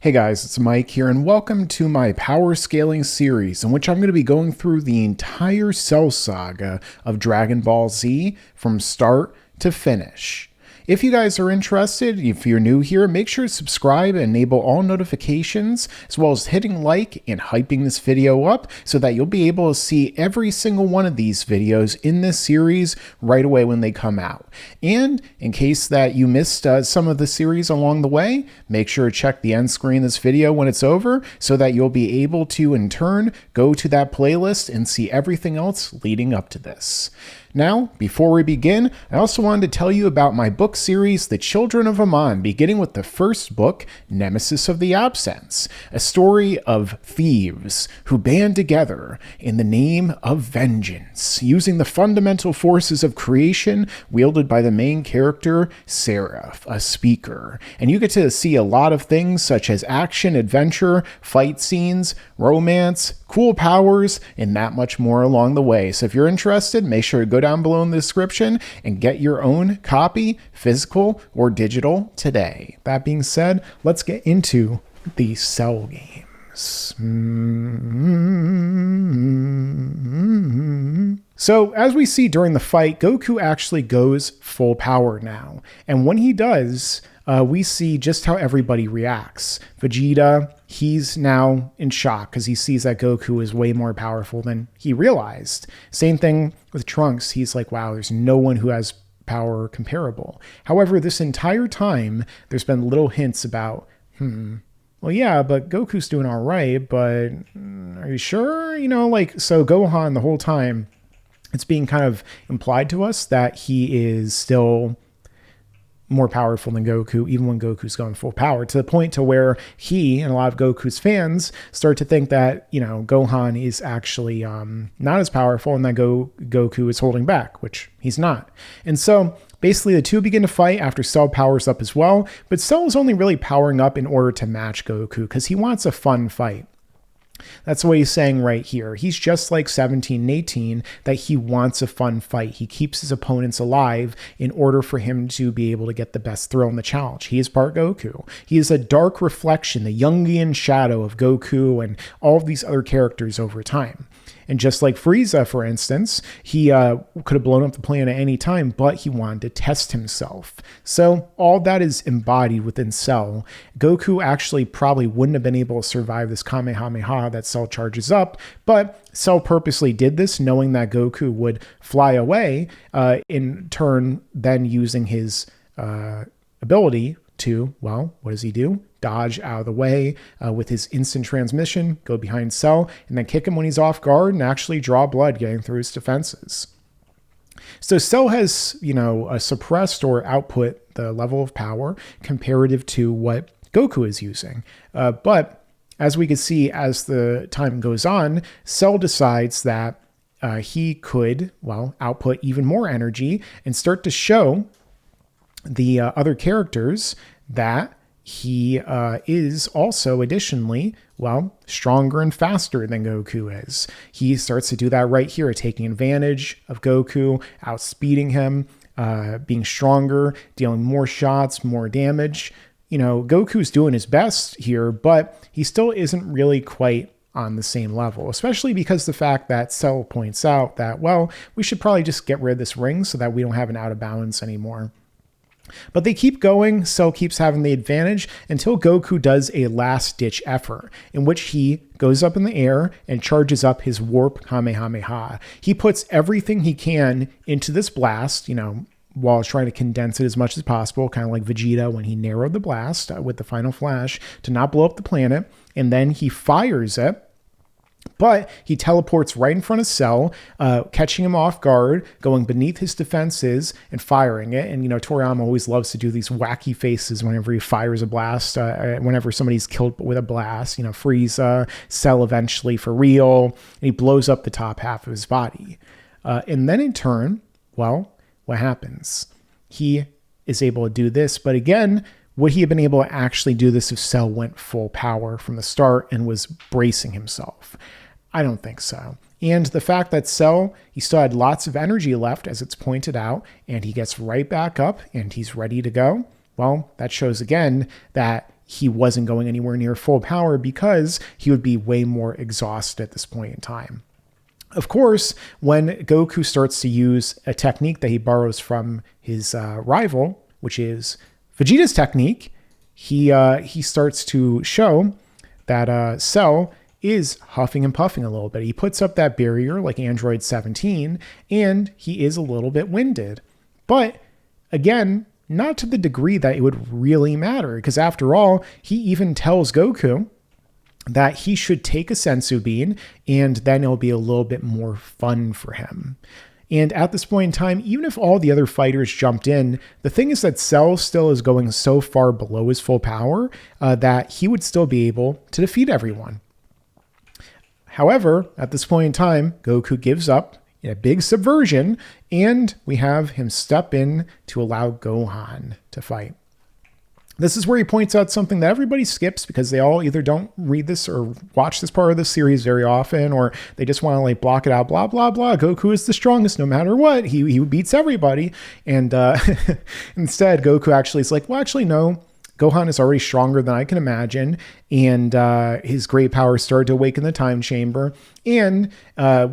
Hey guys, it's Mike here, and welcome to my power scaling series in which I'm going to be going through the entire Cell saga of Dragon Ball Z from start to finish. If you guys are interested, if you're new here, make sure to subscribe and enable all notifications, as well as hitting like and hyping this video up so that you'll be able to see every single one of these videos in this series right away when they come out. And in case that you missed some of the series along the way, make sure to check the end screen of this video when it's over so that you'll be able to, in turn, go to that playlist and see everything else leading up to this. Now, before we begin, I also wanted to tell you about my book series, The Children of Aman, beginning with the first book, Nemesis of the Absence, a story of thieves who band together in the name of vengeance, using the fundamental forces of creation wielded by the main character, Seraph, a speaker. And you get to see a lot of things such as action, adventure, fight scenes, romance, cool powers, and that much more along the way. So if you're interested, make sure to go down below in the description and get your own copy, physical or digital, today. That being said, let's get into the Cell games. So as we see during the fight, Goku actually goes full power now. And when he does, we see just how everybody reacts. Vegeta, he's now in shock because he sees that Goku is way more powerful than he realized. Same thing with Trunks. He's like, wow, there's no one who has power comparable. However, this entire time, there's been little hints about, well, yeah, but Goku's doing all right, but are you sure? So Gohan the whole time, it's being kind of implied to us that he is still more powerful than Goku, even when Goku's going full power, to the point to where he and a lot of Goku's fans start to think that, Gohan is actually not as powerful and that Goku is holding back, which he's not. And so basically the two begin to fight after Cell powers up as well, but Cell is only really powering up in order to match Goku because he wants a fun fight. That's what he's saying right here. He's just like 17 and 18, that he wants a fun fight. He keeps his opponents alive in order for him to be able to get the best thrill in the challenge. He is part Goku. He is a dark reflection, the Jungian shadow of Goku and all of these other characters over time. And just like Frieza, for instance, he could have blown up the planet at any time, but he wanted to test himself. So all that is embodied within Cell. Goku actually probably wouldn't have been able to survive this Kamehameha that Cell charges up, but Cell purposely did this knowing that Goku would fly away, in turn then using his ability to, well, what does he do? Dodge out of the way with his instant transmission, go behind Cell, and then kick him when he's off guard and actually draw blood getting through his defenses. So Cell has, suppressed or output the level of power comparative to what Goku is using. But as we can see, as the time goes on, Cell decides that he could, output even more energy and start to show the other characters that he is also additionally, stronger and faster than Goku is. He starts to do that right here, taking advantage of Goku, outspeeding him, being stronger, dealing more shots, more damage. Goku's doing his best here, but he still isn't really quite on the same level, especially because the fact that Cell points out that, we should probably just get rid of this ring so that we don't have an out of balance anymore. But they keep going, Cell keeps having the advantage until Goku does a last-ditch effort in which he goes up in the air and charges up his Warp Kamehameha. He puts everything he can into this blast, while trying to condense it as much as possible, kind of like Vegeta when he narrowed the blast with the final flash to not blow up the planet, and then he fires it. But he teleports right in front of Cell, catching him off guard, going beneath his defenses and firing it. And, Toriyama always loves to do these wacky faces whenever he fires a blast, whenever somebody's killed with a blast. Frieza, Cell eventually for real, and he blows up the top half of his body. And then in turn, what happens? He is able to do this, but again, would he have been able to actually do this if Cell went full power from the start and was bracing himself? I don't think so. And the fact that Cell, he still had lots of energy left, as it's pointed out, and he gets right back up and he's ready to go. Well, that shows again that he wasn't going anywhere near full power because he would be way more exhausted at this point in time. Of course, when Goku starts to use a technique that he borrows from his rival, which is Vegeta's technique, he starts to show that Cell is huffing and puffing a little bit. He puts up that barrier like Android 17, and he is a little bit winded. But again, not to the degree that it would really matter, because after all, he even tells Goku that he should take a sensu bean, and then it'll be a little bit more fun for him. And at this point in time, even if all the other fighters jumped in, the thing is that Cell still is going so far below his full power that he would still be able to defeat everyone. However, at this point in time, Goku gives up in a big subversion, and we have him step in to allow Gohan to fight. This is where he points out something that everybody skips because they all either don't read this or watch this part of the series very often, or they just want to like block it out, blah, blah, blah. Goku is the strongest no matter what. He beats everybody. And instead, Goku actually is like, well, actually, no. Gohan is already stronger than I can imagine, and his great power started to awaken the time chamber. And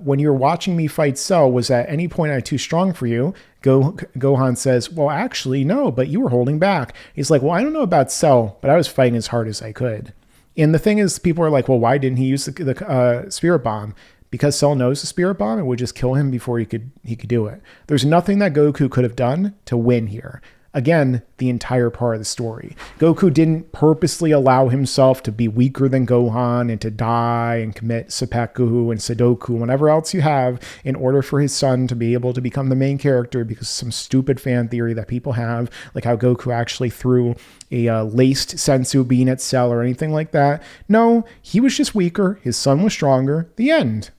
when you're watching me fight Cell, was at any point I too strong for you? Gohan says, well, actually, no, but you were holding back. He's like, well, I don't know about Cell, but I was fighting as hard as I could. And the thing is, people are like, well, why didn't he use the Spirit Bomb? Because Cell knows the Spirit Bomb, it would just kill him before he could do it. There's nothing that Goku could have done to win here. Again, the entire part of the story. Goku didn't purposely allow himself to be weaker than Gohan and to die and commit seppuku and Sudoku, whatever else you have, in order for his son to be able to become the main character because of some stupid fan theory that people have, like how Goku actually threw a laced sensu bean at Cell or anything like that. No, he was just weaker. His son was stronger. The end.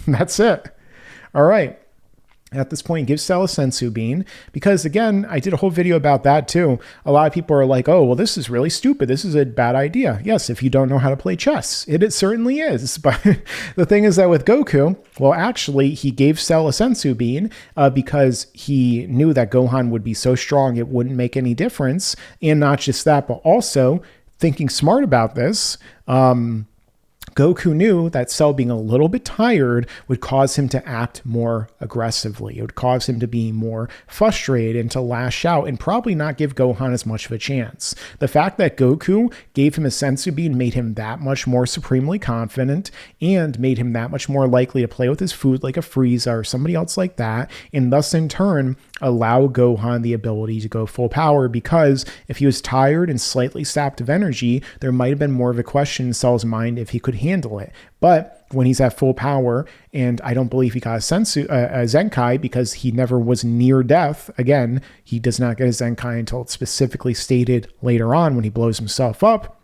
That's it. All right. At this point, give Cell a sensu bean because, again, I did a whole video about that too. A lot of people are like, oh, well, this is really stupid. This is a bad idea. Yes, if you don't know how to play chess. It certainly is. But the thing is that with Goku, well, actually, he gave Cell a sensu bean because he knew that Gohan would be so strong it wouldn't make any difference. And not just that, but also thinking smart about this, Goku knew that Cell being a little bit tired would cause him to act more aggressively. It would cause him to be more frustrated and to lash out and probably not give Gohan as much of a chance. The fact that Goku gave him a sensu bean made him that much more supremely confident and made him that much more likely to play with his food like a Frieza or somebody else like that, and thus in turn allow Gohan the ability to go full power, because if he was tired and slightly sapped of energy, there might have been more of a question in Cell's mind if he could handle it. But when he's at full power, and I don't believe he got a Zenkai because he never was near death. Again, he does not get a Zenkai until it's specifically stated later on when he blows himself up.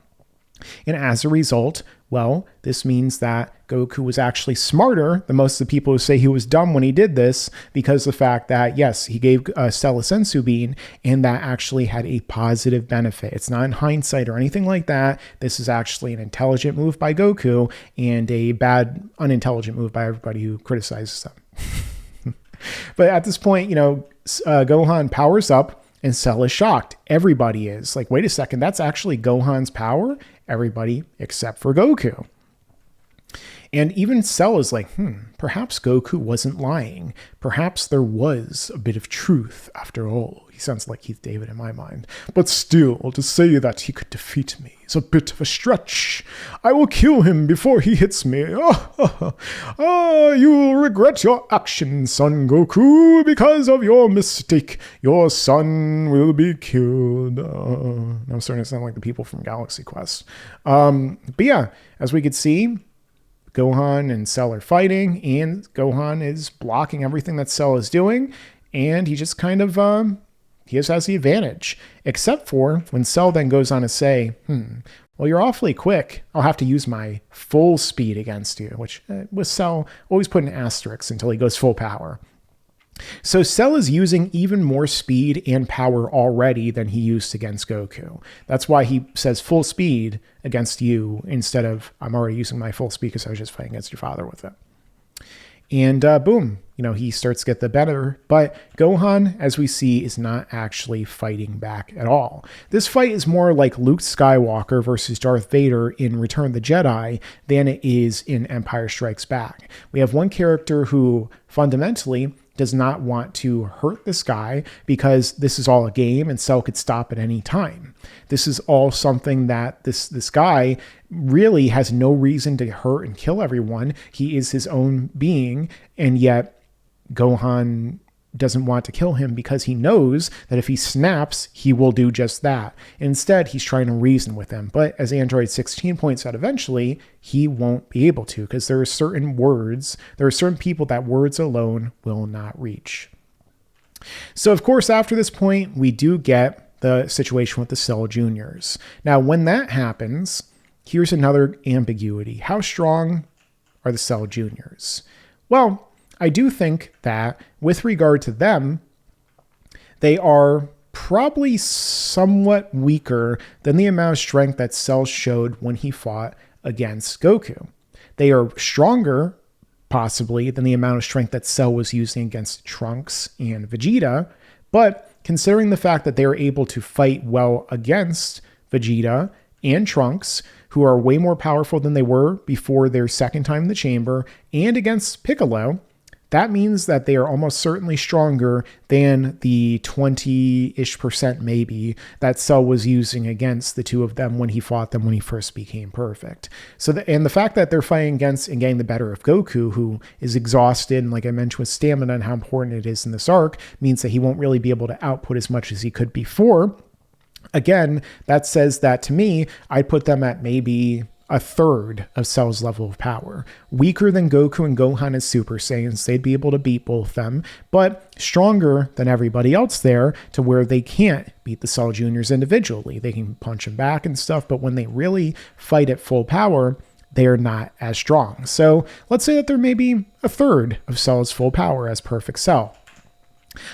And as a result, well, this means that Goku was actually smarter than most of the people who say he was dumb when he did this, because the fact that, yes, he gave Cell a sensu bean, and that actually had a positive benefit. It's not in hindsight or anything like that. This is actually an intelligent move by Goku and a bad, unintelligent move by everybody who criticizes them. But at this point, Gohan powers up and Cell is shocked. Everybody is like, wait a second, that's actually Gohan's power? Everybody except for Goku. And even Cell is like, perhaps Goku wasn't lying. Perhaps there was a bit of truth after all. He sounds like Keith David in my mind. But still, to say that he could defeat me is a bit of a stretch. I will kill him before he hits me. You will regret your actions, Son Goku. Because of your mistake, your son will be killed. I'm starting to sound like the people from Galaxy Quest. But yeah, as we could see, Gohan and Cell are fighting, and Gohan is blocking everything that Cell is doing, and he just kind of, he just has the advantage. Except for when Cell then goes on to say, well, you're awfully quick. I'll have to use my full speed against you, which with Cell, always put an asterisk until he goes full power. So Cell is using even more speed and power already than he used against Goku. That's why he says full speed against you instead of I'm already using my full speed because I was just fighting against your father with it. and boom, he starts to get the better. But Gohan, as we see, is not actually fighting back at all. This fight is more like Luke Skywalker versus Darth Vader in Return of the Jedi than it is in Empire Strikes Back. We have one character who fundamentally does not want to hurt this guy because this is all a game and Cell could stop at any time. This is all something that this guy really has no reason to hurt and kill everyone. He is his own being, and yet Gohan doesn't want to kill him because he knows that if he snaps, he will do just that. Instead, he's trying to reason with him. But as Android 16 points out eventually, he won't be able to because there are certain people that words alone will not reach. So, of course, after this point, we do get the situation with the Cell Juniors. Now, when that happens, here's another ambiguity. How strong are the Cell Juniors? Well, I do think that with regard to them, they are probably somewhat weaker than the amount of strength that Cell showed when he fought against Goku. They are stronger, possibly, than the amount of strength that Cell was using against Trunks and Vegeta, but considering the fact that they are able to fight well against Vegeta and Trunks, who are way more powerful than they were before their second time in the chamber, and against Piccolo, that means that they are almost certainly stronger than the 20-ish% maybe that Cell was using against the two of them when he fought them when he first became perfect. And the fact that they're fighting against and getting the better of Goku, who is exhausted, and like I mentioned with stamina and how important it is in this arc, means that he won't really be able to output as much as he could before. Again, that says that to me, I'd put them at maybe a third of Cell's level of power. Weaker than Goku and Gohan as Super Saiyans, they'd be able to beat both them, but stronger than everybody else there to where they can't beat the Cell Juniors individually. They can punch them back and stuff, but when they really fight at full power, they are not as strong. So let's say that they're maybe a third of Cell's full power as Perfect Cell.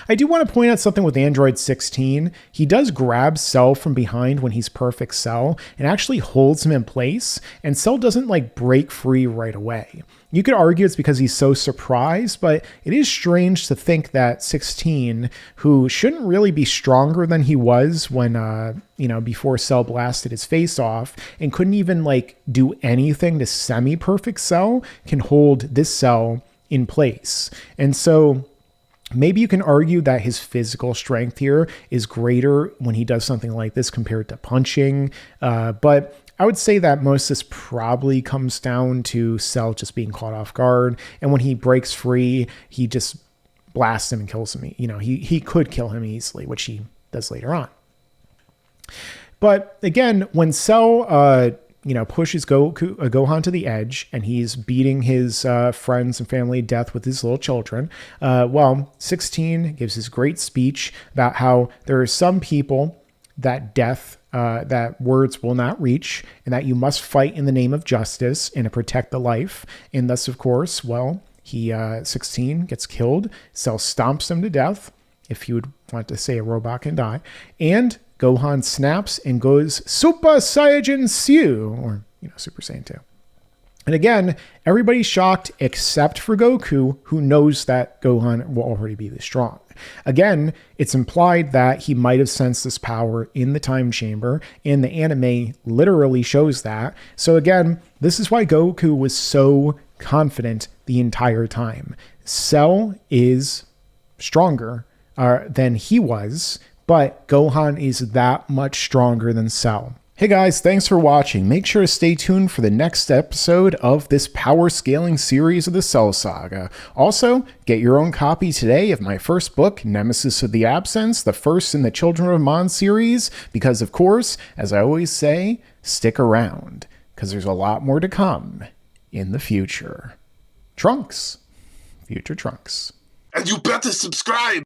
I do want to point out something with Android 16. He does grab Cell from behind when he's Perfect Cell and actually holds him in place, and Cell doesn't break free right away. You could argue it's because he's so surprised, but it is strange to think that 16, who shouldn't really be stronger than he was when, before Cell blasted his face off and couldn't even do anything to semi-Perfect Cell, can hold this Cell in place. And so maybe you can argue that his physical strength here is greater when he does something like this compared to punching. But I would say that most of this probably comes down to Cell just being caught off guard. And when he breaks free, he just blasts him and kills him. He could kill him easily, which he does later on. But again, when Cell pushes Gohan to the edge, and he's beating his friends and family to death with his little children. 16 gives his great speech about how there are some people that that words will not reach, and that you must fight in the name of justice and to protect the life. And thus, of course, 16 gets killed. Cell stomps him to death. If you would want to say a robot can die. And Gohan snaps and goes Super Saiyan Sue, or Super Saiyan 2. And again, everybody's shocked except for Goku, who knows that Gohan will already be this strong. Again, it's implied that he might have sensed this power in the time chamber, and the anime literally shows that. So again, this is why Goku was so confident the entire time. Cell is stronger than he was, but Gohan is that much stronger than Cell. Hey guys, thanks for watching. Make sure to stay tuned for the next episode of this power scaling series of the Cell Saga. Also, get your own copy today of my first book, Nemesis of the Absence, the first in the Children of Mon series, because of course, as I always say, stick around, because there's a lot more to come in the future. Trunks. Future Trunks. And you better subscribe!